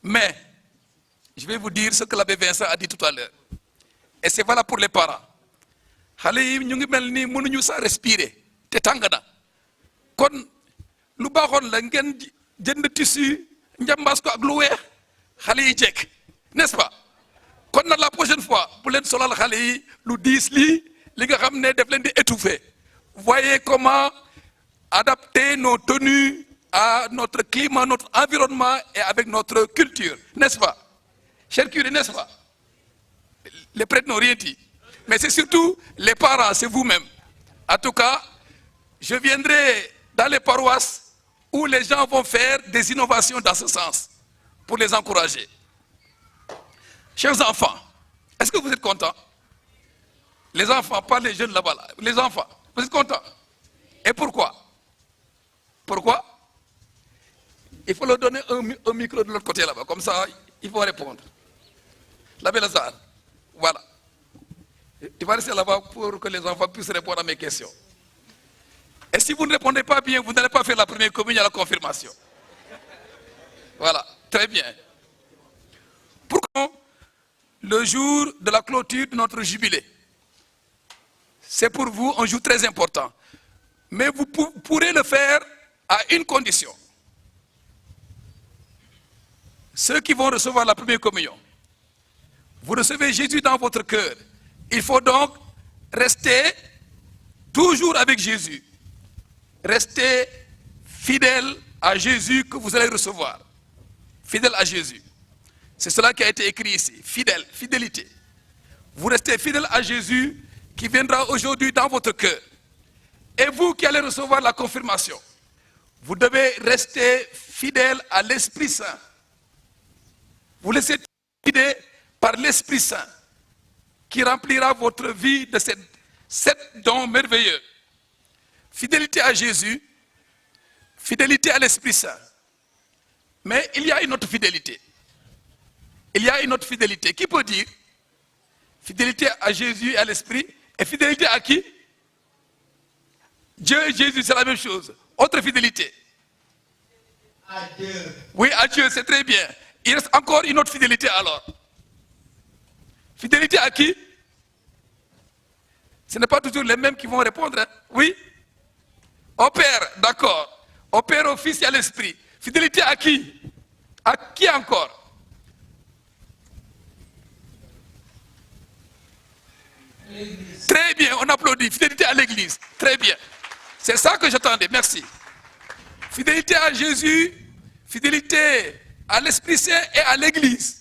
Mais, je vais vous dire ce que l'abbé Vincent a dit tout à l'heure. Et c'est valable pour les parents. Xale yi ñu ngi mel ni mënuñu sa respirer te tàng na kon lu baaxoon la ngeen jënd tissu njambaas ko ak lu weex xale yi jekk n'est-ce pas kon na la prochaine fois bu leen solal xale yi lu diis lii li nga xam ne daf leen di étouffer. Voyez comment adapter nos tenues à notre climat, notre environnement et avec notre culture, n'est-ce pas? Cher curé, n'est-ce pas? Les prêtres n'ont rien dit. Mais c'est surtout les parents, c'est vous-même. En tout cas, je viendrai dans les paroisses où les gens vont faire des innovations dans ce sens, pour les encourager. Chers enfants, est-ce que vous êtes contents? Les enfants, pas les jeunes là-bas, là. Les enfants, vous êtes contents? Et pourquoi? Pourquoi? Il faut leur donner un micro de l'autre côté là-bas, comme ça, il faut répondre. L'abbé Lazare, voilà. Il va rester là-bas pour que les enfants puissent répondre à mes questions. Et si vous ne répondez pas bien, vous n'allez pas faire la première communion à la confirmation. Voilà, très bien. Pourquoi le jour de la clôture de notre jubilé? C'est pour vous un jour très important. Mais vous pourrez le faire à une condition. Ceux qui vont recevoir la première communion, vous recevez Jésus dans votre cœur. Il faut donc rester toujours avec Jésus. Restez fidèle à Jésus que vous allez recevoir. Fidèle à Jésus. C'est cela qui a été écrit ici. Fidèle, fidélité. Vous restez fidèle à Jésus qui viendra aujourd'hui dans votre cœur. Et vous qui allez recevoir la confirmation, vous devez rester fidèle à l'Esprit Saint. Vous laissez guider par l'Esprit Saint qui remplira votre vie de sept dons merveilleux. Fidélité à Jésus, fidélité à l'Esprit Saint. Mais il y a une autre fidélité. Il y a une autre fidélité. Qui peut dire fidélité à Jésus et à l'Esprit et fidélité à qui? Dieu et Jésus, c'est la même chose. Autre fidélité. À Dieu. Oui, à Dieu, c'est très bien. Il reste encore une autre fidélité alors. Fidélité à qui? Ce n'est pas toujours les mêmes qui vont répondre. Hein? Oui? Au Père, d'accord. Au Père, au Fils et à l'Esprit. Fidélité à qui? À qui encore? Très bien, on applaudit. Fidélité à l'Église. Très bien. C'est ça que j'attendais. Merci. Fidélité à Jésus, fidélité à l'Esprit Saint et à l'Église.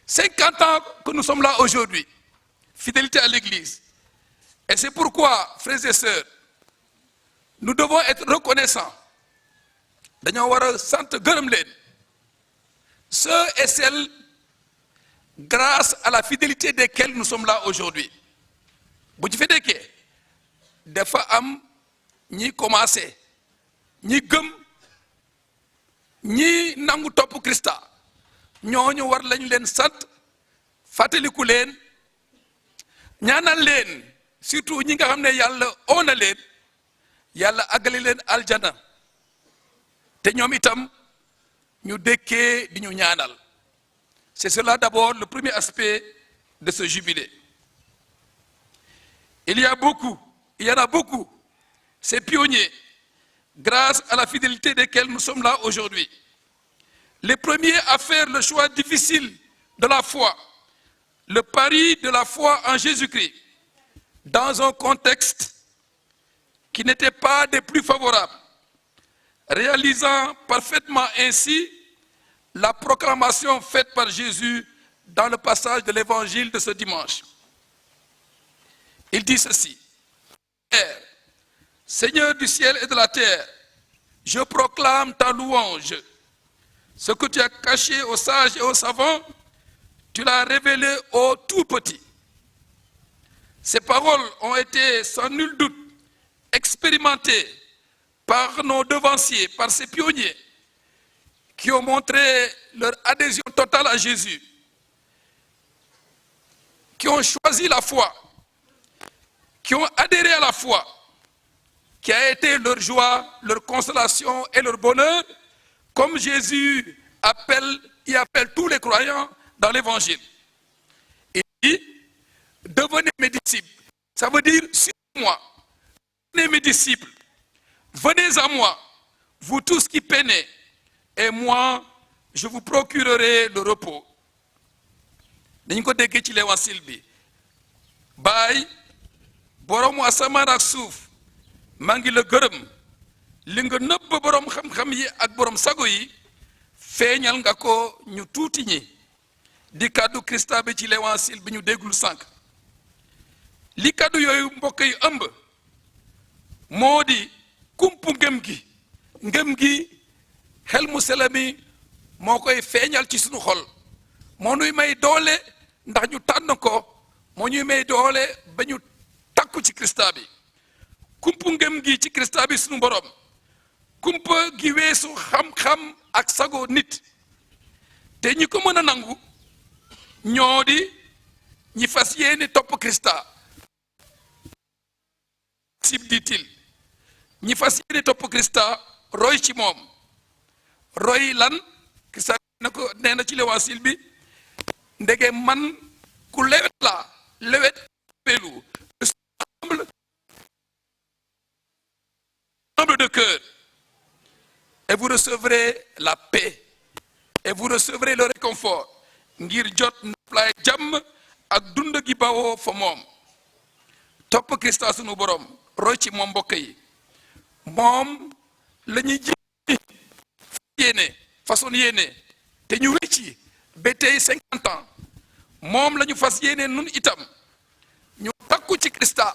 50 ans que nous sommes là aujourd'hui. Fidélité à l'Église. Et c'est pourquoi, frères et sœurs, nous devons être reconnaissants. Ceux et celles, grâce à la fidélité desquels nous sommes là aujourd'hui. Bu ci fekkee dafa am ñi commencé ñi gëm ñi nangu topp Krista ñooñu war lañ leen sant fàttaliku leen ñaanal leen surtout ñi nga xam ne yàlla oona leen yàlla àggale leen aljana te ñoom itam ñu dëkkee di ñu ñaanal. C'est cela d'abord le premier aspect de ce jubilé. Il y en a beaucoup, ces pionniers, grâce à la fidélité desquels nous sommes là aujourd'hui. Les premiers à faire le choix difficile de la foi, le pari de la foi en Jésus-Christ, dans un contexte qui n'était pas des plus favorables, réalisant parfaitement ainsi la proclamation faite par Jésus dans le passage de l'évangile de ce dimanche. Il dit ceci: Père, Seigneur du ciel et de la terre, je proclame ta louange. Ce que tu as caché aux sages et aux savants, tu l'as révélé aux tout petits. Ces paroles ont été sans nul doute expérimentées par nos devanciers, par ces pionniers qui ont montré leur adhésion totale à Jésus, qui ont choisi la foi, qui ont adhéré à la foi, qui a été leur joie, leur consolation et leur bonheur, comme Jésus il appelle tous les croyants dans l'évangile. Il dit, devenez mes disciples. Ça veut dire, suivez-moi. Devenez mes disciples. Venez à moi, vous tous qui peinez, et moi, je vous procurerai le repos. dañ ko déggee ci l'évangile bi baay boromu asamaan ak suuf maa ngi la gërëm li nga nëbb borom xam-xam yi ak borom sago yi feeñal nga ko ñu tuuti ñi di kàddu Krista bi ci l'évangile bi ñu déggul sànq li kàddu yooyu mbokk yi ëmb moo di kumpu ngëm gi xel mu sell mi moo koy feeñal ci sunu xol moo ñuy may doole ndax ñu tànn ko moo ñuy may doole ba ñu takku ci Krista bi kumpu ngëm gi ci Krista bi sunu borom kumpa gi weesu xam-xam ak sago nit te ñi ko mën a nangu ñoo di ñi fas yéene topp Krista sib dit-il ñi fas yéene topp Krista roy ci moom roy lan Krista na ko nee na ci l'évangile bi ndege man ku lewet la lewet pelu humble de cœur et vous recevrez la paix et vous recevrez le réconfort ngir jot noflaay jàmm ak dund gi bawoo fa moom topp Krista sunu borom roy ci moom mbokk yi moom la ñuy ji yéene façon yéene te ñu wecci ba tey 50 ans moom la ñu fas yéene nun itam ñu takku ci Krista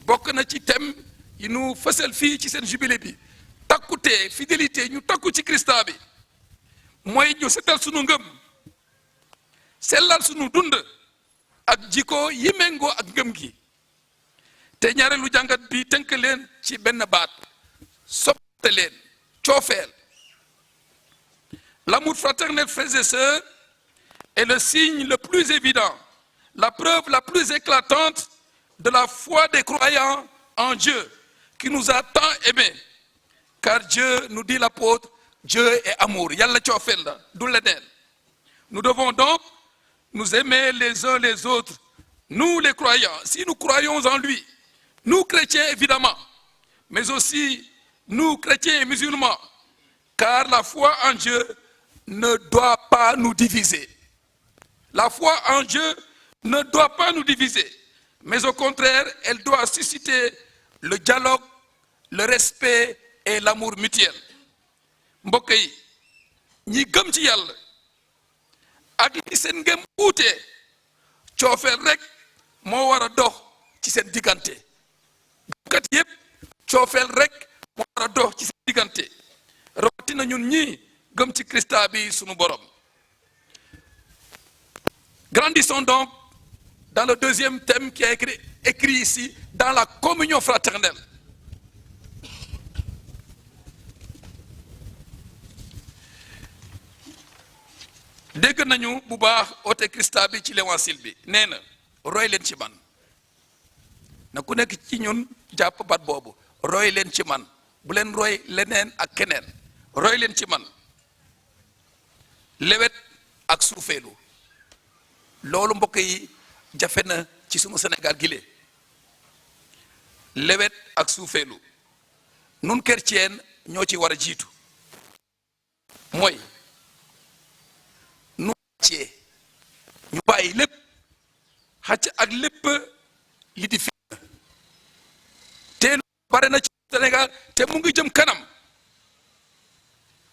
bokk na ci thème yi nu fësal fii ci seen jubilé bi takkute fidélité ñu takku ci Krista bi mooy ñu setal sunu ngëm sellal sunu dund ak jikko yi méngoo ak ngëm gi te ñaareelu jàngat bi tënk leen ci benn baat soppante leen coofeel. L'amour fraternel, frères et sœurs, est le signe le plus évident, la preuve la plus éclatante de la foi des croyants en Dieu, qui nous a tant aimés. Car Dieu, nous dit l'apôtre, Dieu est amour. Yalla coofeel la du leneen. Nous devons donc nous aimer les uns les autres, nous les croyants, si nous croyons en lui, nous chrétiens évidemment, mais aussi nous chrétiens et musulmans, car la foi en Dieu ne doit pas nous diviser. La foi en Dieu ne doit pas nous diviser, mais au contraire, elle doit susciter le dialogue, le respect et l'amour mutuel. Mbokk yi ñi gëm ci Yàlla ak li seen ngëm uute coofeel rek moo war a dox ci seen diggante kat yépp coofeel rek moo war a dox ci seen diggante rawatina ñun ñi gëm ci Krista bi sunu borom. Grandissons donc dans le deuxième thème qui est écrit ici, dans la communion fraternelle. dégg nañu bu baax oote Krista bi ci l'évangile bi nee na roy leen ci man na ku nekk ci ñun jàpp bat boobu roy leen ci man bu leen roy leneen ak keneen roy leen ci man lewet ak suufeelu loolu mbokk yi jafe na ci sunu Sénégal gile lewet ak suufeelu nun chrétien ñoo ci war a jiitu mooy nu wàccee ñu bàyyi lépp xacc ak lépp li di fi te bare na ci Sénégal te mu ngi jëm kanam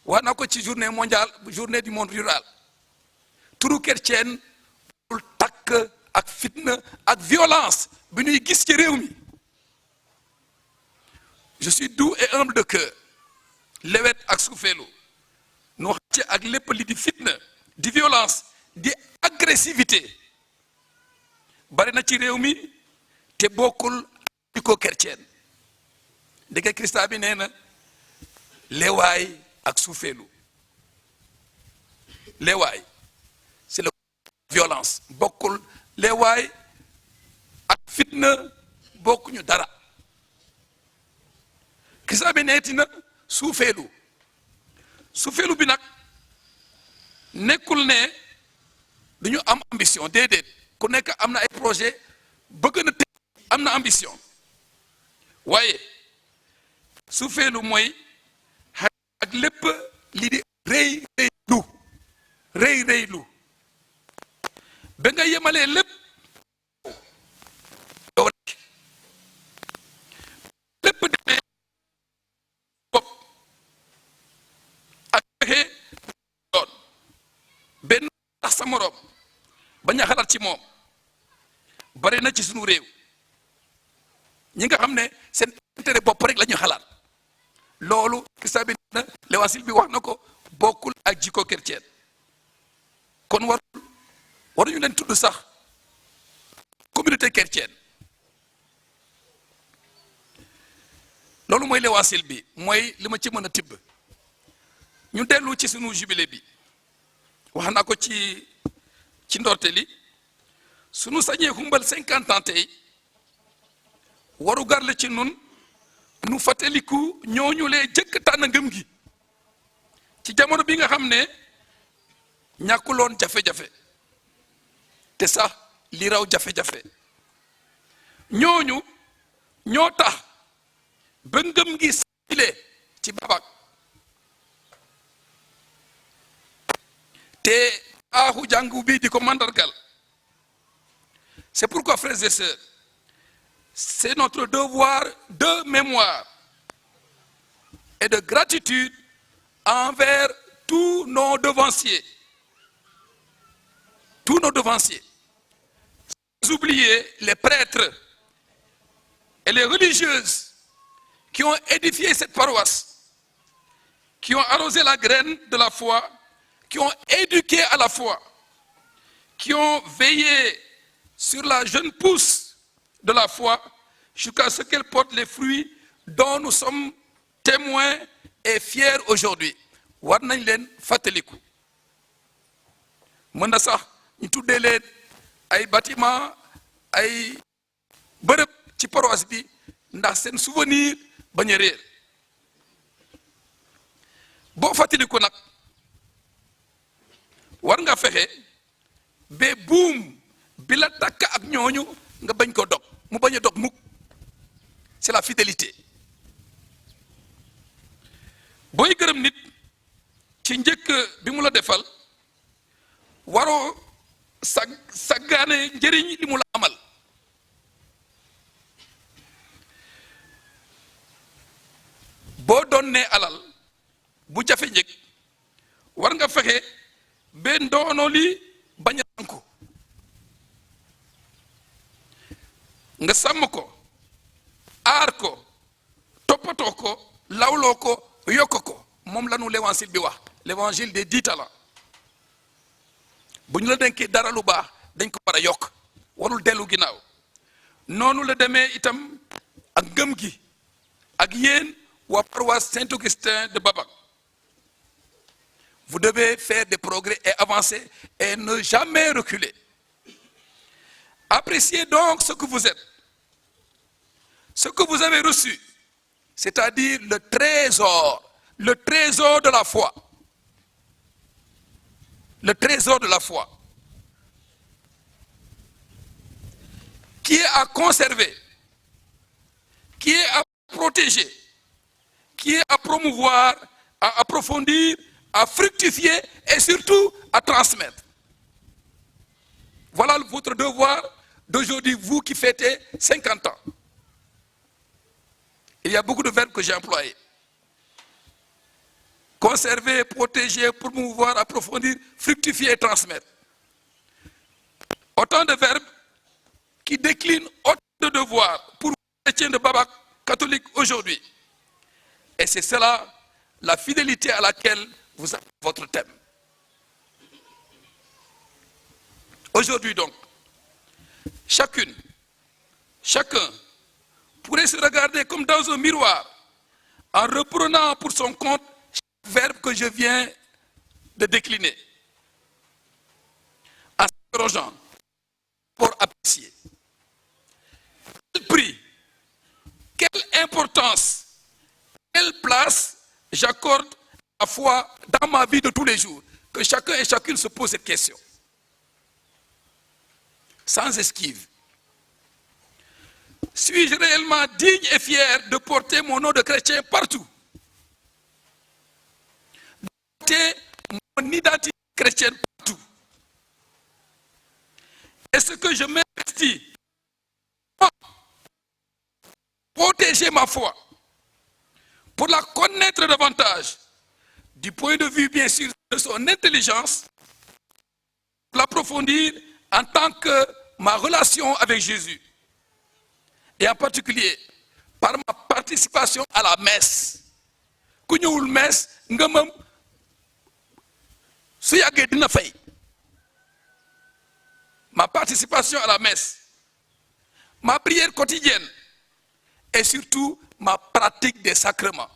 wax na ko ci journée mondiale journée du monde rural turu chrétien bul takk ak fitna ak violence bi ñuy gis ci réew mi je suis doux et humble de cœur lewet ak suufeelu nu xacc ak lépp li di fitna di violence di agressivité bari na ci réew mi te bokkul di ko chrétien dëgg Krista bi nee na leewaay ak suufeelu leewaay c'est la violence bokkul leewaay ak fitna bokkuñu dara Krista bi neeti na suufeelu bi nag nekkul ne duñu am ambition déedéet ku nekk am na ay projet bëgg na te am na ambition waaye su feelu mooy ak lépp li di rëy lu ba nga yemalee lépp yow rek lépp demee bopp ak fexe doon benn tax sa moroom bañ a xalaat ci moom bare na ci sunu réew ñi nga xam ne seen intérêt bopp rek la ñuy xalaat loolu Christa bi na l'évangile bi wax na ko bokkul ak jikko chrétien kon waruñu leen tudd sax communauté chrétienne loolu mooy l'évangile bi mooy li ma ci mën a tibb ñu dellu ci sunu jubilé bi wax naa ko ci ndorte li sunu sañee xumbal 50 ans tey waru gar la ci nun nu fàttaliku ñooñu lee jëkk tànn ngëm gi ci jamono bi nga xam ne ñàkkuloon jafe-jafe te sax li raw jafe-jafe ñooñu ñoo tax ba ngëm gi sile ci babak te aaxu jàngu bi di ko mandargal. C'est pourquoi, frères et sœurs, c'est notre devoir de mémoire et de gratitude envers tous nos devanciers. Tous nos devanciers. Sans oublier les prêtres et les religieuses qui ont édifié cette paroisse, qui ont arrosé la graine de la foi, qui ont éduqué à la foi, qui ont veillé sur la jeune pousse de la foi jusqu'à ce qu'elle porte les fruits dont nous sommes témoins et fiers aujourd'hui. War nañ leen fàttaliku mën na sax ñu tuddee leen ay bâtiment ay bërëb ci paroisse bi ndax seen souvenir bañ a réer boo fàttaliku nag war nga fexe ba buum bi la takk ak ñooñu nga bañ ko dog mu bañ a dog mukk c'est la fidélité booy gërëm nit ci njëkk bi mu la defal waroo saggaane njëriñ li mu la amal boo doon ne alal bu jafe njëkk war nga fexe ba ndoono li bañ a tànku nga sàmm ko aar ko toppatoo ko lawloo ko yokk ko moom la nu l'évangile bi wax l'évangile des 10 talents bu ñu la dénkee dara lu baax dañ ko war a yokk warul dellu ginnaaw noonu la demee itam ak ngëm gi ak yéen waa paroisse Saint-Augustin de Babac. Vous devez faire des progrès et avancer et ne jamais reculer. Appréciez donc ce que vous êtes, ce que vous avez reçu, c'est-à-dire le trésor de la foi. Le trésor de la foi, qui est à conserver, qui est à protéger, qui est à promouvoir, à approfondir, à fructifier et surtout à transmettre. Voilà votre devoir d'aujourd'hui, vous qui fêtez 50 ans. Il y a beaucoup de verbes que j'ai employés. Conserver, protéger, promouvoir, approfondir, fructifier et transmettre. Autant de verbes qui déclinent autant de devoirs pour les chrétiens de Babac catholiques aujourd'hui. Et c'est cela, la fidélité à laquelle vous avez votre thème. Aujourd'hui donc, chacune, chacun pourrait se regarder comme dans un miroir en reprenant pour son compte chaque verbe que je viens de décliner. En s'interrogeant pour apprécier. Quel prix, quelle importance, quelle place j'accorde à la foi dans ma vie de tous les jours. que chacun et chacune se pose cette question, sans esquive. Suis-je réellement digne et fier de porter mon nom de chrétien partout? De porter mon identité chrétienne partout? Est-ce que je m'investis pour protéger ma foi, pour la connaître davantage, du point de vue bien sûr de son intelligence, pour l'approfondir en tant que ma relation avec Jésus, et en particulier par ma participation à la messe. Ku ñëwul messe ngëmam su yàggee dina fay. Ma participation à la messe, ma prière quotidienne et surtout ma pratique des sacrements.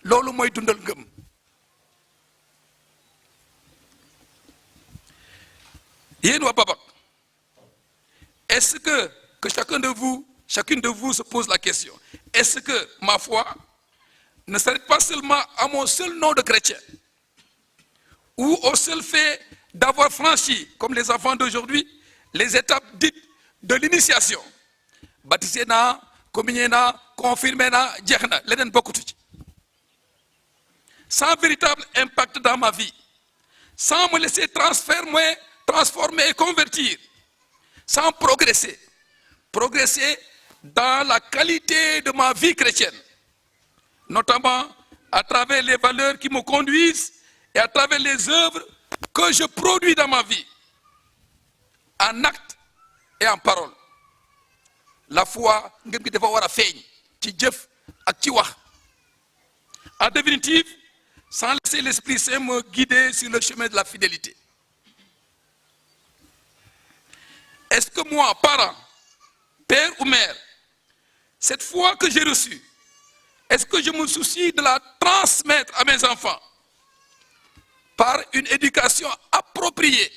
Loolu mooy dundal ngëm. Yéen waa Babak, est-ce que chacune de vous se pose la question, est-ce que ma foi ne s'arrête pas seulement à mon seul nom de chrétien ou au seul fait d'avoir franchi, comme les enfants d'aujourd'hui, les étapes dites de l'initiation? Baptisé na, communié na, confirmé na, jeex na, leneen bokkutu ci. Sans véritable impact dans ma vie, sans me laisser transformer et convertir, sans progresser dans la qualité de ma vie chrétienne, notamment à travers les valeurs qui me conduisent et à travers les œuvres que je produis dans ma vie, en acte et en parole. La foi, ngëm gi dafa war a feeñ ci jëf ak ci wax. En définitive, sans laisser l'Esprit Saint me guider sur le chemin de la fidélité. Est-ce que moi, parent, père ou mère, cette foi que j'ai reçue, est-ce que je me soucie de la transmettre à mes enfants par une éducation appropriée?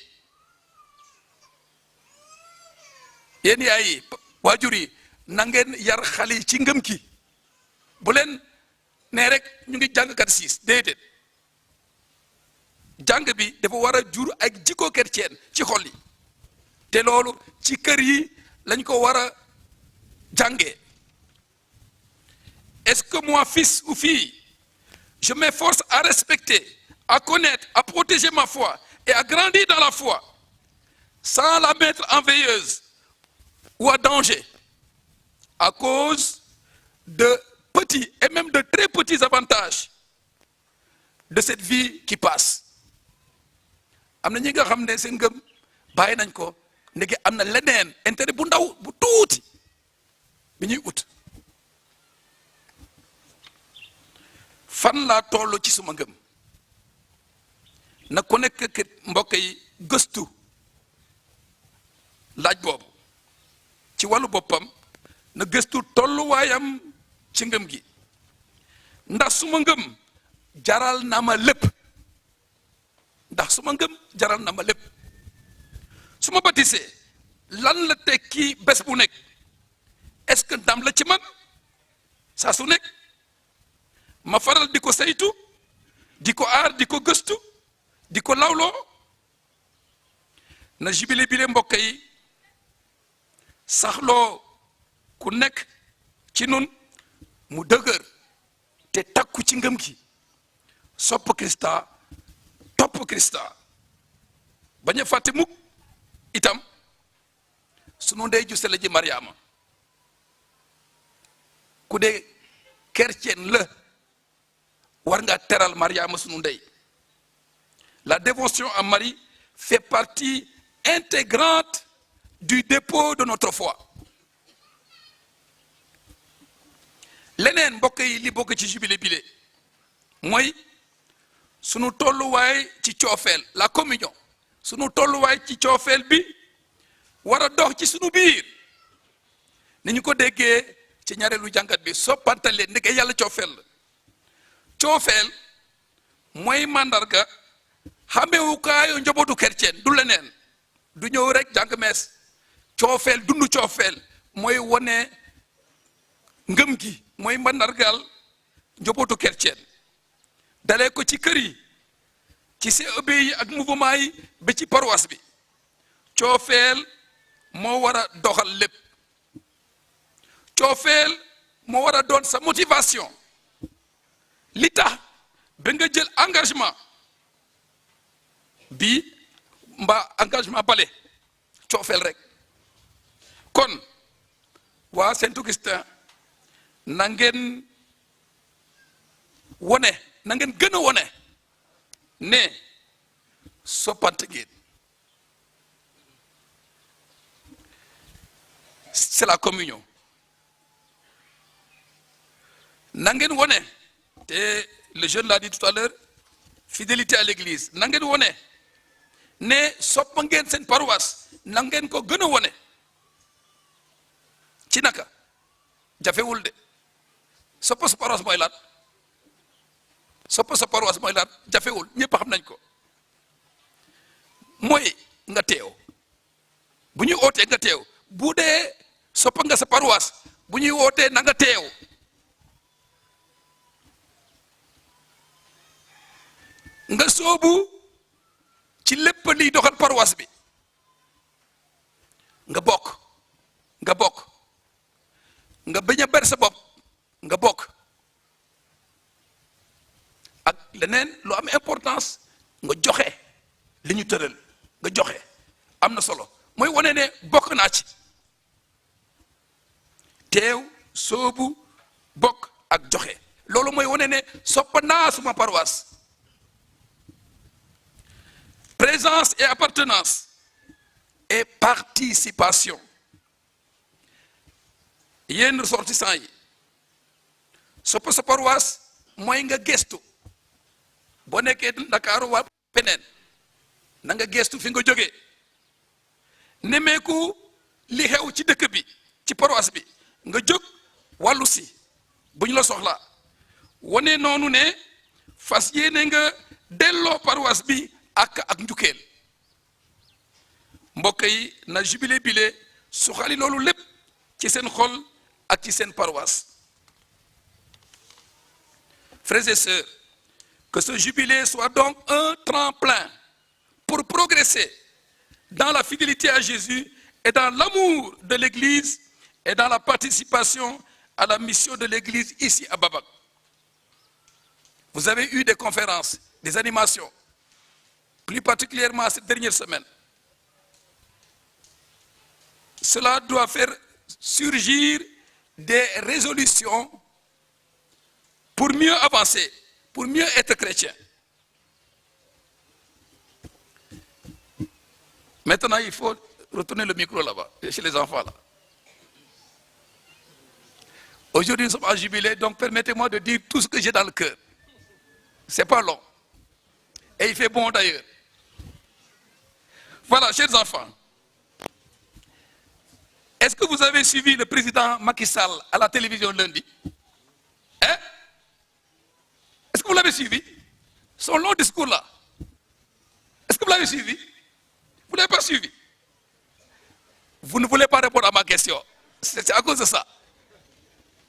Yéen yaay yi waajur yi na ngeen yar xale yi ci ngëm ki bu leen nee rek ñu ngi jàng kat siis déedéet. Jàng bi dafa war a jur ak jikko chrétienne ci xol yi te loolu ci kër yi lañ ko war a jàngee. Est-ce que moi, fils ou fille, je m'efforce à respecter, à connaître, à protéger ma foi et à grandir dans la foi sans la mettre en veilleuse ou à danger à cause de petits et même de très petits avantages de cette vie qui passe? Am na ñi nga xam ne seen ngëm bàyyi nañ ko ndeke am na leneen intérêt bu ndaw bu tuuti bi ñuy ut. Fan laa toll ci suma ngëm? Na ku nekk mbokk yi gëstu laaj boobu ci wàllu boppam, na gëstu tolluwaayam ci ngëm gi. Ndax suma ngëm jaral na ma lépp? Ndax suma ngëm jaral na ma lépp? Su ma baptisé lan la tekki bés bu nekk? Est-ce que ndam la ci man saa su nekk? Ma faral di ko saytu, di ko aar, di ko gëstu, di ko lawloo. Na jubile bile mbokk yi saxloo ku nekk ci nun mu dëgër te takku ci ngëm gi, sopp Krista, topp Krista, bañ a fàtte mukk itam sunu ndey ju sell ji Mariama. Ku dee chrétien la war nga teral Mariama sunu ndey. La dévotion à Marie fait partie intégrante du dépôt de notre foi. Leneen mbokk yi li bokk ci jubilé bile mooy sunu tolluwaay ci coofeel, la communion, sunu tolluwaay ci coofeel bi war a dox ci sunu biir ni ñu ko déggee ci ñaareelu jàngat bi, soppante leen ndeke yàlla coofeel la. Coofeel mooy màndarga xamewukaayu njabootu chrétien, du leneen, du ñëw rek jàng mees. Coofeel, dundu coofeel mooy wone ngëm gi, mooy màndargal njabootu chrétien, dalee ko ci kër yi ci CEB yi ak mouvement yi ba ci paroisse bi coofeel moo war a doxal lépp coofeel moo war a doon sa motivation li tax ba nga jël engagement bi mbaa engagement bale coofeel rek kon waa Saint-Augustin na ngeen wone na ngeen gën a wone ne soppante ngeen c'est la communion na ngeen wone te le jeune l'a dit tout à l'heure fidélité à l'église na ngeen wone ne soppa ngeen seen paroisse na ngeen ko gën a wone ci naka jafewul de soppa sa paroisse mooy laat soppa sa paroisse mooy laat jafewul ñëpp xam nañ ko mooy nga teew bu ñuy ootee nga teew bu dee soppa nga sa paroisse bu ñuy wootee na nga teew nga soobu ci lépp liy doxal paroisse bi nga bokk nga bañ a ber sa bopp nga bokk ak leneen lu am importance nga joxe li ñu tëral nga joxe am na solo mooy wane ne bokk naa ci teew soobu bokk ak joxe loolu mooy wane ne soppa naa suma paroisse présence et appartenance et participation yéen ressortissants yi soppa sa paroisse mooy nga gestu boo nekkee Ndakaaru waa peneen na nga gestu fi nga jógee nemeeku li xew ci dëkk bi ci paroisse bi nga jóg wàllu si bu ñu la soxlaa wane noonu ne fas yéene nga delloo paroisse bi ak njukkeel mbokk yi na jubilé bile suxali loolu lépp ci seen xol ak ci seen paroisse frères et sœurs, que ce jubilé soit donc un tremplin pour progresser dans la fidélité à Jésus et dans l'amour de l'Église et dans la participation à la mission de l'Église ici à Babak. Vous avez eu des conférences, des animations, plus particulièrement cette dernière semaine. Cela doit faire surgir des résolutions pour mieux avancer, pour mieux être chrétien. Maintenant, il faut retourner le micro là-bas, chez les enfants là. Aujourd'hui, nous sommes en jubilé, donc permettez-moi de dire tout ce que j'ai dans le cœur. C'est pas long. Et il fait bon d'ailleurs. Voilà, chers enfants. Est-ce que vous avez suivi le président Macky Sall à la télévision lundi? Hein? Est-ce que vous l'avez suivi? Son long discours là. Est-ce que vous l'avez suivi? Vous ne l'avez pas suivi? Vous ne voulez pas répondre à ma question. C'est à cause de ça.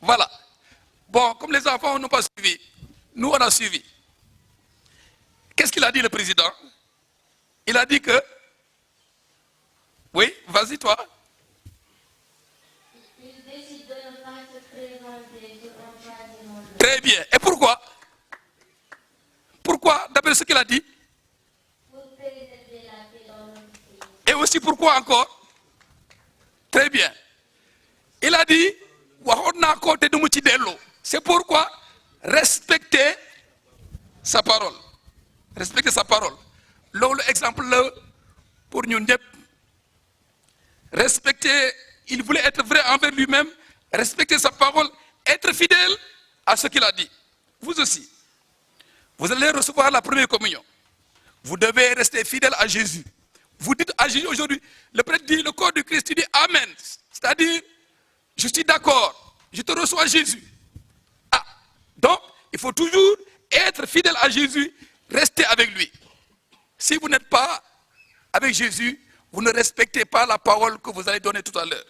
Voilà. Bon, comme les enfants n'ont pas suivi, nous on a suivi. Qu'est-ce qu'il a dit le président? Il a dit que... Oui, vas-y toi. Il décide de ne pas se présenter sur un troisième mandat. Très bien. Et pourquoi? Pourquoi, d'après ce qu'il a dit? Pour préserver la paix dans notre pays. Et aussi pourquoi encore? Très bien. Il a dit, c'est pourquoi respecter sa parole. Respecter sa parole. L'exemple pour nous. Respecter, il voulait être vrai envers lui-même, respecter sa parole, être fidèle à ce qu'il a dit. Vous aussi. Vous allez recevoir la première communion. Vous devez rester fidèle à Jésus. Vous dites à Jésus aujourd'hui, le prêtre dit, le corps du Christ, tu dis Amen. C'est-à-dire, je suis d'accord, je te reçois Jésus. Ah, donc, il faut toujours être fidèle à Jésus, rester avec lui. Si vous n'êtes pas avec Jésus, vous ne respectez pas la parole que vous allez donner tout à l'heure.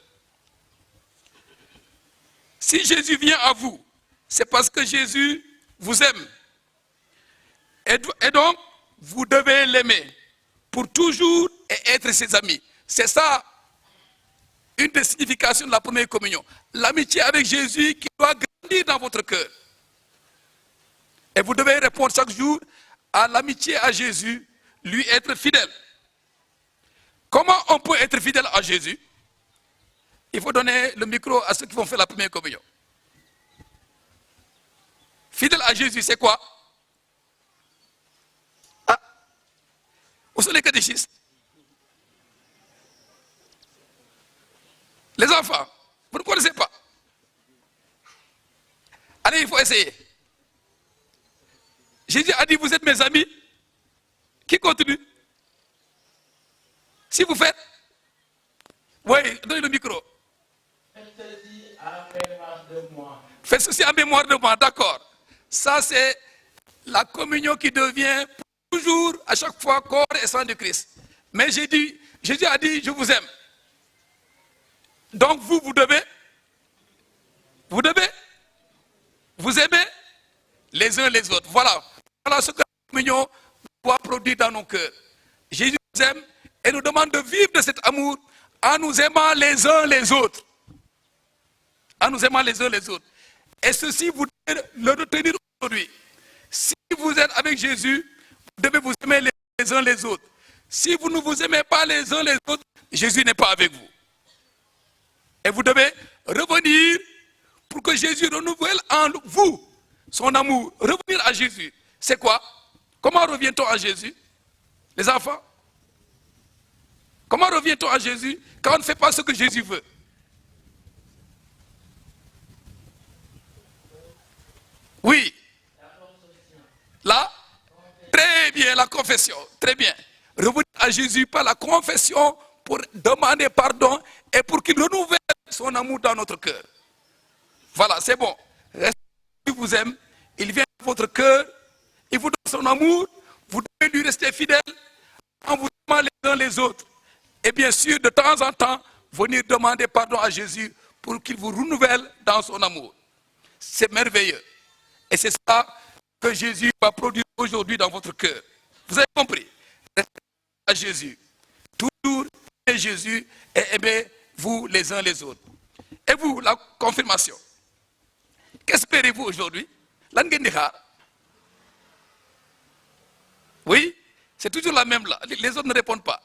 Si Jésus vient à vous, c'est parce que Jésus vous aime. Et donc, vous devez l'aimer pour toujours et être ses amis. C'est ça, une des significations de la première communion. L'amitié avec Jésus qui doit grandir dans votre cœur. Et vous devez répondre chaque jour à l'amitié à Jésus, lui être fidèle. Comment on peut être fidèle à Jésus? Il faut donner le micro à ceux qui vont faire la première communion. Fidèle à Jésus, c'est quoi? Ah, où sont les catéchistes? Les enfants, vous ne connaissez pas? Allez, il faut essayer. Jésus a dit, vous êtes mes amis. Qui continue? Si vous faites, oui, donnez le micro. Faites ceci en mémoire de moi. Faites ceci en mémoire de moi, d'accord. Ça, c'est la communion qui devient toujours, à chaque fois, corps et sang de Christ. Mais Jésus a dit, je vous aime. Donc vous devez vous aimer les uns les autres. Voilà ce que la communion doit produire dans nos cœurs. Jésus nous aime et nous demande de vivre de cet amour en nous aimant les uns les autres. En nous aimant les uns les autres. Et ceci, vous devez le retenir aujourd'hui. Si vous êtes avec Jésus, vous devez vous aimer les uns les autres. Si vous ne vous aimez pas les uns les autres, Jésus n'est pas avec vous. Et vous devez revenir pour que Jésus renouvelle en vous son amour. Revenir à Jésus. C'est quoi? Comment revient-on à Jésus? Les enfants? Comment revient-on à Jésus quand on ne fait pas ce que Jésus veut? Oui. Là? Très bien, la confession. Très bien. Revenir à Jésus par la confession pour demander pardon et pour qu'il renouvelle son amour dans notre cœur. Voilà, c'est bon. Il vous aime, il vient dans votre cœur, il vous donne son amour, vous devez lui rester fidèle en vous aimant les uns les autres. Et bien sûr, de temps en temps, venir demander pardon à Jésus pour qu'il vous renouvelle dans son amour. C'est merveilleux. Et c'est ça que Jésus va produire aujourd'hui dans votre cœur. Vous avez compris? Restez à Jésus. Toujours aimez Jésus et aimez-vous les uns les autres. Et vous, la confirmation. Qu'espérez-vous aujourd'hui? Oui, c'est toujours la même là. Les autres ne répondent pas.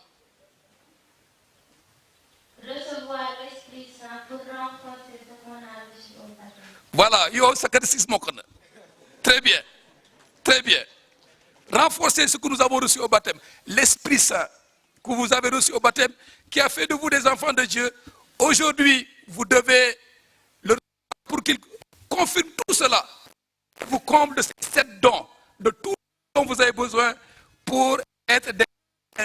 Recevoir l'Esprit Saint pour renforcer ce qu'on a reçu au baptême. Voilà, yo, ça catéchisme. Très bien, très bien. Renforcer ce que nous avons reçu au baptême. L'Esprit Saint que vous avez reçu au baptême, qui a fait de vous des enfants de Dieu. Aujourd'hui, vous devez le pour qu'il confirme tout cela, vous comble de ces 7 dons, de tout ce dont vous avez besoin pour être des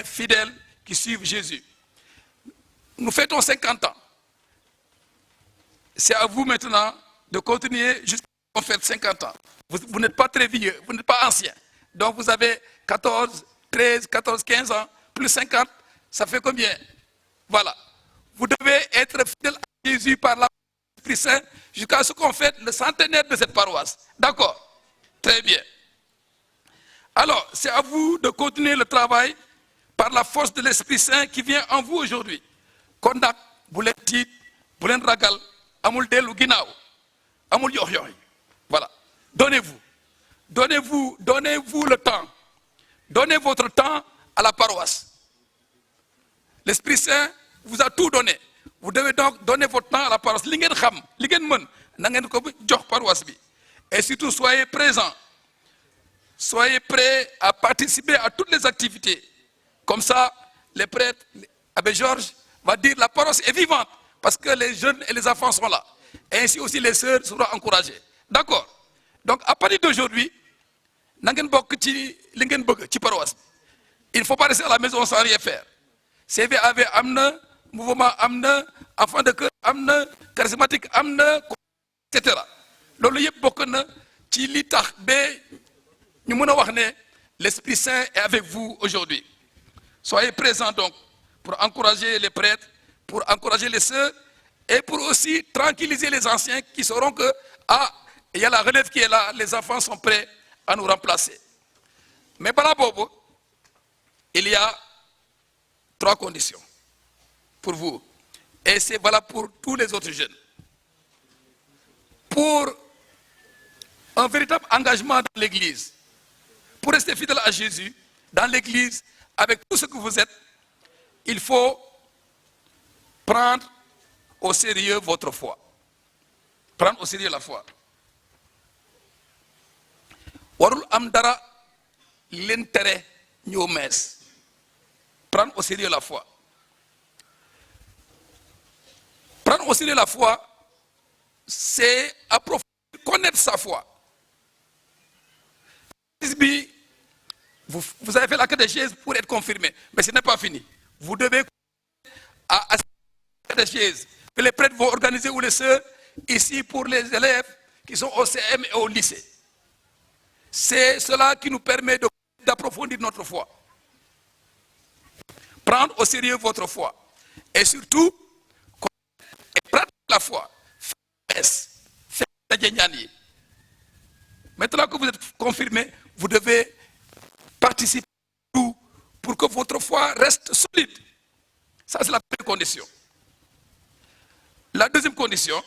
fidèles qui suivent Jésus. Nous fêtons 50 ans. C'est à vous maintenant de continuer jusqu'à ce qu'on fête 50 ans. Vous n'êtes pas très vieux, vous n'êtes pas ancien. Donc vous avez 14, 13, 14, 15 ans, plus 50, ça fait combien? Voilà. Vous devez être fidèle à Jésus par l'Esprit Saint jusqu'à ce qu'on fête le centenaire de cette paroisse. D'accord? Très bien. Alors, c'est à vous de continuer le travail par la force de l'Esprit Saint qui vient en vous aujourd'hui. Kondak, boulen tit, boulen ragal, amul delu ginaaw, amul yox yox. Voilà. Donnez-vous. Donnez-vous le temps. Donnez votre temps à la paroisse. L'Esprit Saint vous a tout donné. Vous devez donc donner votre temps à la paroisse. Li ngeen xam, li ngeen mën, na ngeen ko jox paroisse bi. Et surtout, soyez présents. Soyez prêts à participer à toutes les activités. Comme ça, les prêtres, Abbé Georges va dire la paroisse est vivante parce que les jeunes et les enfants sont là. Et ainsi aussi les sœurs seront encouragées. D'accord? Donc à partir d'aujourd'hui, il ne faut pas rester à la maison sans rien faire. CVAV amna, mouvement amna, enfant de cœur amna, charismatique amna, etc. L'Esprit Saint est avec vous aujourd'hui. Soyez présents donc pour encourager les prêtres, pour encourager les sœurs et pour aussi tranquilliser les anciens qui sauront que il y a la relève qui est là, les enfants sont prêts à nous remplacer. Mais par rapport, il y a 3 conditions pour vous. Et c'est valable pour tous les autres jeunes. Pour un véritable engagement dans l'Église, pour rester fidèle à Jésus, dans l'Église, avec tout ce que vous êtes, il faut prendre au sérieux votre foi. Prendre au sérieux la foi. Warul am dara l'intérêt ñëw mees. Prendre au sérieux la foi. Prendre au sérieux la foi, c'est approfondir, connaître sa foi. Vous avez fait la catéchèse pour être confirmé, mais ce n'est pas fini. Vous devez à la catéchèse que les prêtres vont organiser ou les sœurs ici pour les élèves qui sont au CM et au lycée. C'est cela qui nous permet d'approfondir notre foi. Prendre au sérieux votre foi. Et surtout, pratiquer la foi. Maintenant que vous êtes confirmé, vous devez participer à tout pour que votre foi reste solide. Ça, c'est la première condition. La deuxième condition,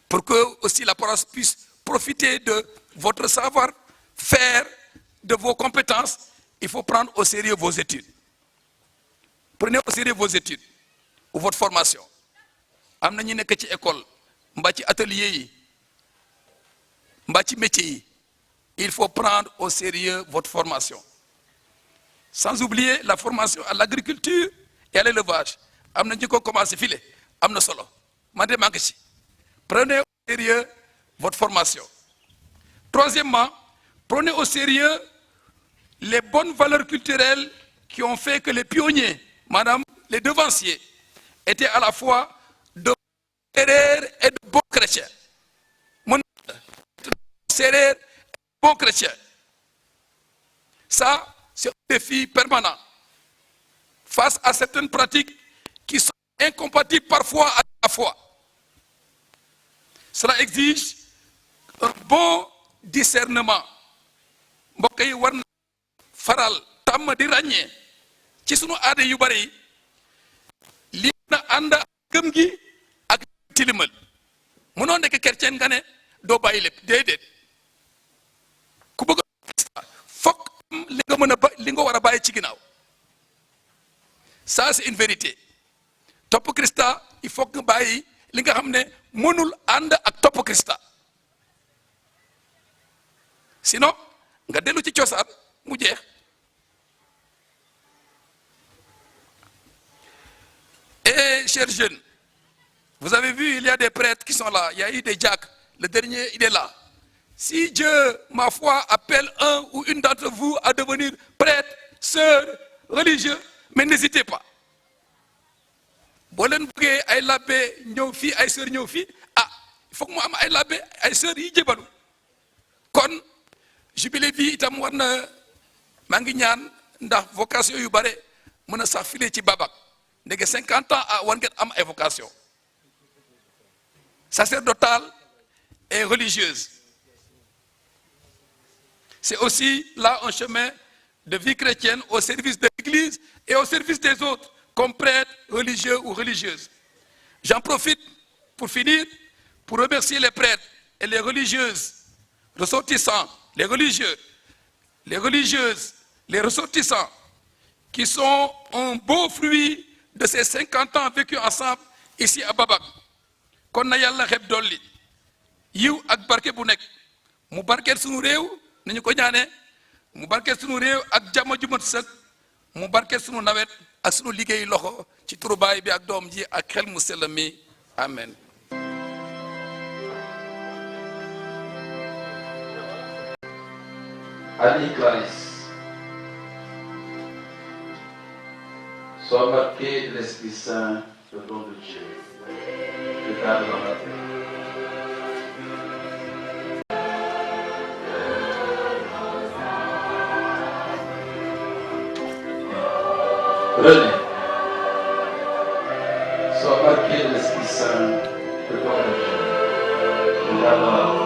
pour que aussi la paroisse puisse profiter de votre savoir-faire, de vos compétences, il faut prendre au sérieux vos études. Prenez au sérieux vos études ou votre formation. Am na ñi nekk ci école, mbaa ci atelier yi, mbaa ci métier yi. Il faut prendre au sérieux votre formation. Sans oublier la formation à l'agriculture et à l'élevage. Am na ñu ko commencé file, am na solo. Man de maa ngi ci. Prenez au sérieux votre formation. Troisièmement, prenez au sérieux les bonnes valeurs culturelles qui ont fait que les pionniers, madame, les devanciers, étaient à la fois de sérères et de bons chrétiens. Sérères et de bons chrétiens. Ça, c'est un défi permanent. Face à certaines pratiques qui sont incompatibles parfois avec la foi. Cela exige un bon discernement. Mbokk yi war na faral tàmm di ràññee ci sunu aada yu bari li na ànd ak gëm gi ak tilimal mënoo nekk chrétien nga ne doo bàyyi lépp déedéet ku bëgg fokk li nga mën a li nga war a bàyyi ci ginnaaw ça c'est une vérité topp Christa il faut que nga bàyyi li nga xam ne mënul ànd ak topp Christa sinon nga dellu ci cosaan mu jeex. Et chers jeunes, vous avez vu, il y a des prêtres qui sont là, il y a eu des diacres, le dernier il est là. Si Dieu, ma foi, appelle un ou une d'entre vous à devenir prêtre, sœur, religieux, mais n'hésitez pas. Boo leen bëggee ay labbe ñëw fii ay sœur ñëw fii ah il faut que mu am ay labbe ay sœur yi jébalu kon jubilé bi itam war na maa ngi ñaan ndax vocation yu bare mën a sax file ci babak ndege 50 ans ah war ngeen am ay vocation sacerdotale et religieuse. C'est aussi là un chemin de vie chrétienne au service de l'Église et au service des autres, comme prêtre, religieux ou religieuse. J'en profite pour finir, pour remercier les prêtres et les religieuses, ressortissants, les religieux, les religieuses, les ressortissants, qui sont un beau fruit de ces 50 ans vécus ensemble ici à Babak. Kon na Yàlla xeb dolli yiw ak barke bu nekk mu barkeel sunu réew nañu ko ñaanee mu barkeel sunu réew ak jàmm ju mat sëkk mu barkeel sunu nawet ak sunu liggéey loxo ci turu baay bi ak doom ji ak xel mu sell mi amen. Annie Clarisse, sois marquée de l'Esprit Saint, le don de Dieu, le cadre dans la paix. René, sois marqué de l'Esprit Saint, le don de Dieu, le cadre dans la paix.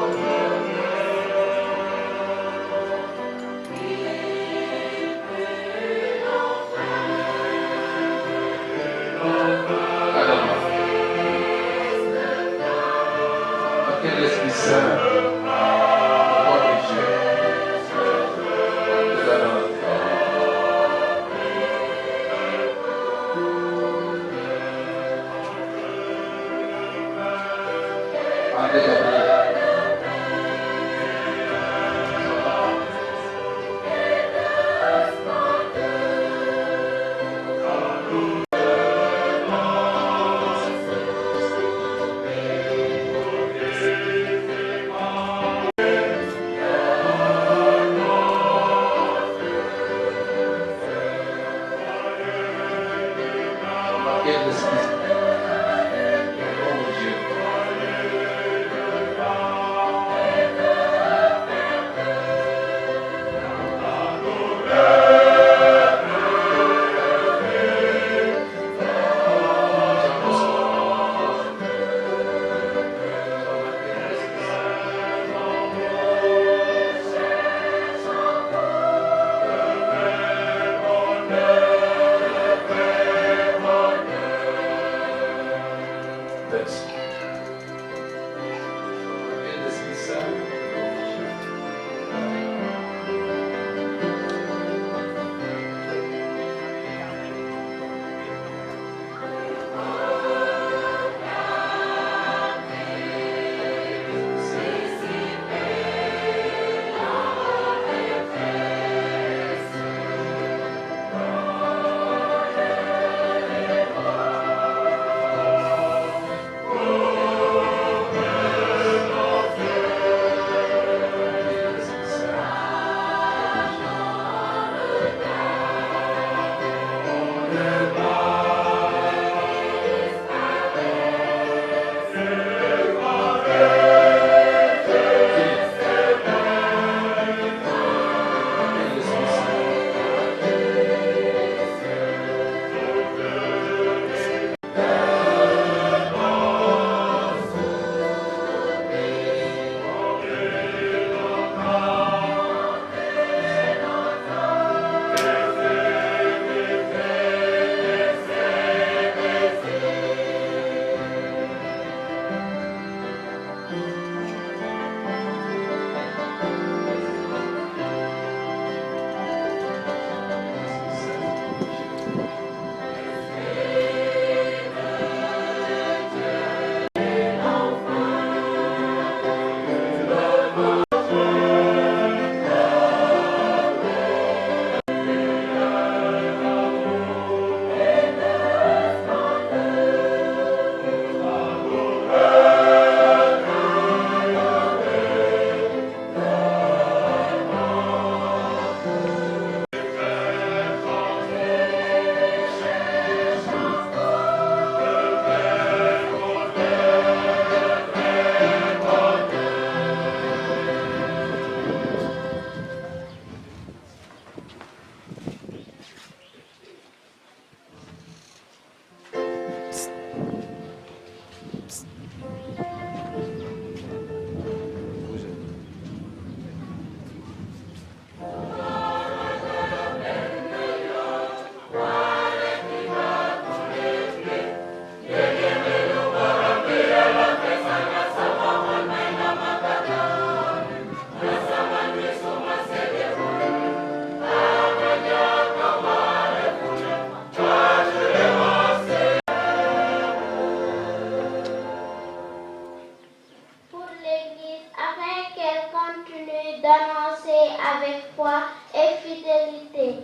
vérité.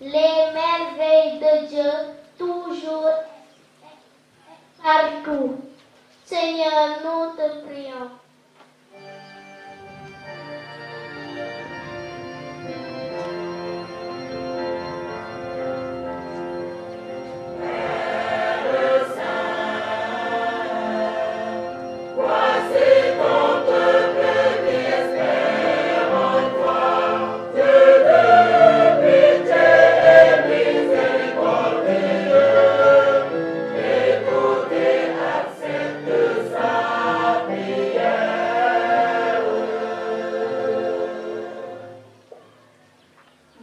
Les merveilles de Dieu, toujours et partout. Seigneur, nous te prions.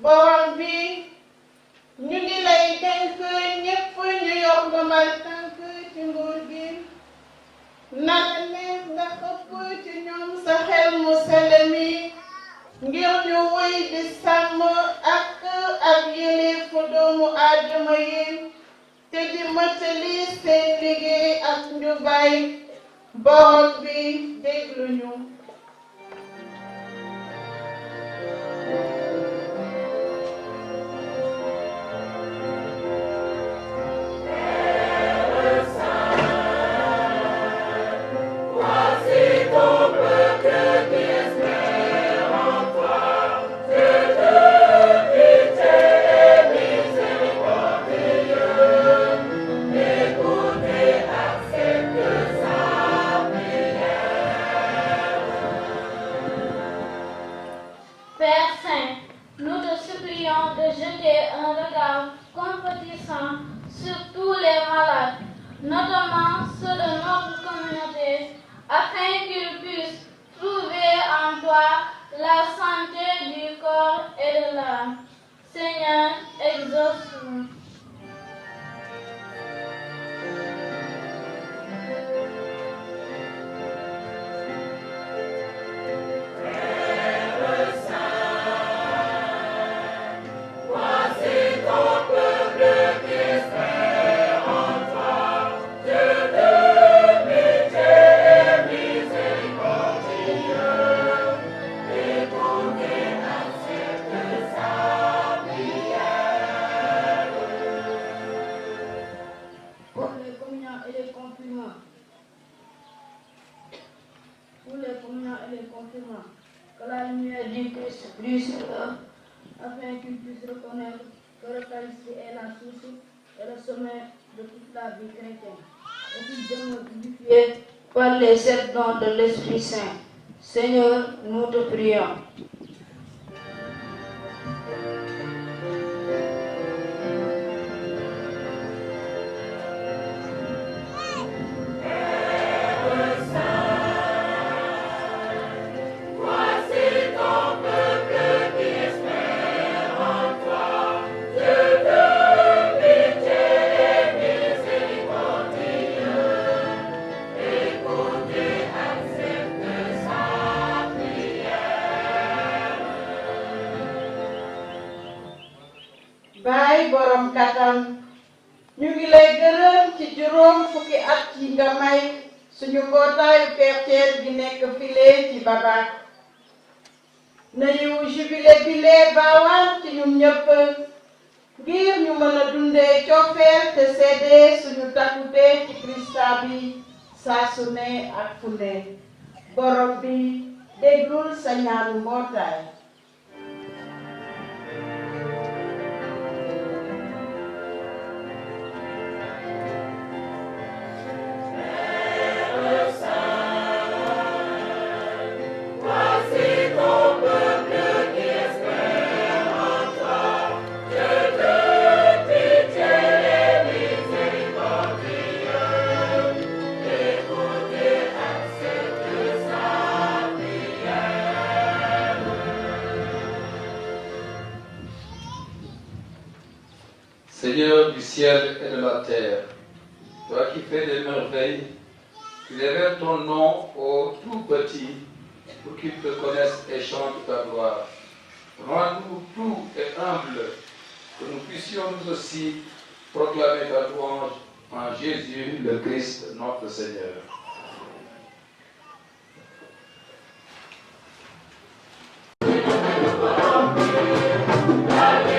borom bi ñu ngi lay dénk ñépp ñu yor ndombal tànk ci nguur gi na la neex nga xëpp ci ñoom sa xel mu sell mi ngir ñu wuy di sàmm ak yëleefu doomu aadama yi te di mëtali seen liggéey ak njubaay borom bi déglu ñu. Père Saint, nous te supplions de jeter un regard compatissant sur tous les malades, notamment ceux de notre communauté, afin qu'ils puissent trouver en toi la santé du corps et de l'âme. Seigneur, exauce-nous. Pour les communiants et les confirmants, que la lumière du Christ brille sur eux, afin qu'ils puissent reconnaître que l'Eucharistie est la source et le sommet de toute la vie chrétienne, et qu'ils demeurent vivifiés par les sept dons de l'Esprit Saint. Seigneur, nous te prions. baay borom kattan ñu ngi lay gërëm ci juróom fukki at yi nga may suñu mbootaayu chrétien gi nekk file ci Babac nañu jubilé bile baawaan ci ñun ñëpp ngir ñu mën a dundee cofeel te seede suñu takkute ci Krista bi saa su ne ak fu ne borom bi déglul sa ñaanu mbootaay. Seigneur du ciel et de la terre, toi qui fais des merveilles, tu révèles ton nom aux tout petits pour qu'ils te connaissent et chantent ta gloire. Rends-nous tout et humbles, que nous puissions nous aussi proclamer ta louange en Jésus le Christ, notre Seigneur. Amen.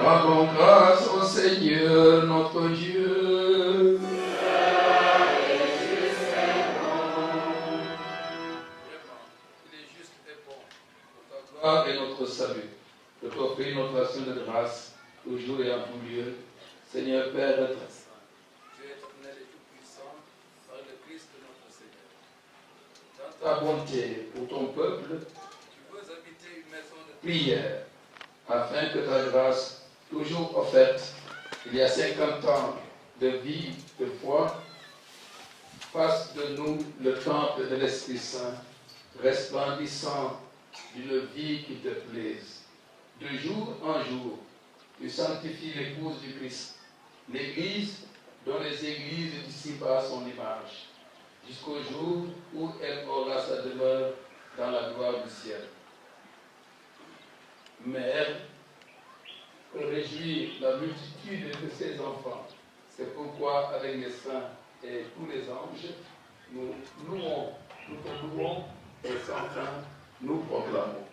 Rendons grâce au Seigneur notre Dieu. Il est juste et bon pour ta gloire et notre salut, de t'offrir notre action de grâce, toujours et en tout lieu. Seigneur Père très saint, Dieu éternel et tout-puissant, par le Christ notre Seigneur. Dans ta bonté bonté pour ton peuple, tu veux habiter une maison de prière, afin que ta grâce, toujours offerte il y a 50 ans de vie, de foi, fasse de nous le temple de l'Esprit Saint, resplendissant d'une vie qui te plaise. De jour en jour, tu sanctifies l'épouse du Christ, l'Église dont les églises dissipent son image, jusqu'au jour où elle aura sa demeure dans la gloire du ciel. Mère, que réjouit la multitude de ses enfants. C'est pourquoi, avec les saints et tous les anges, nous te louons et sans fin nous proclamons.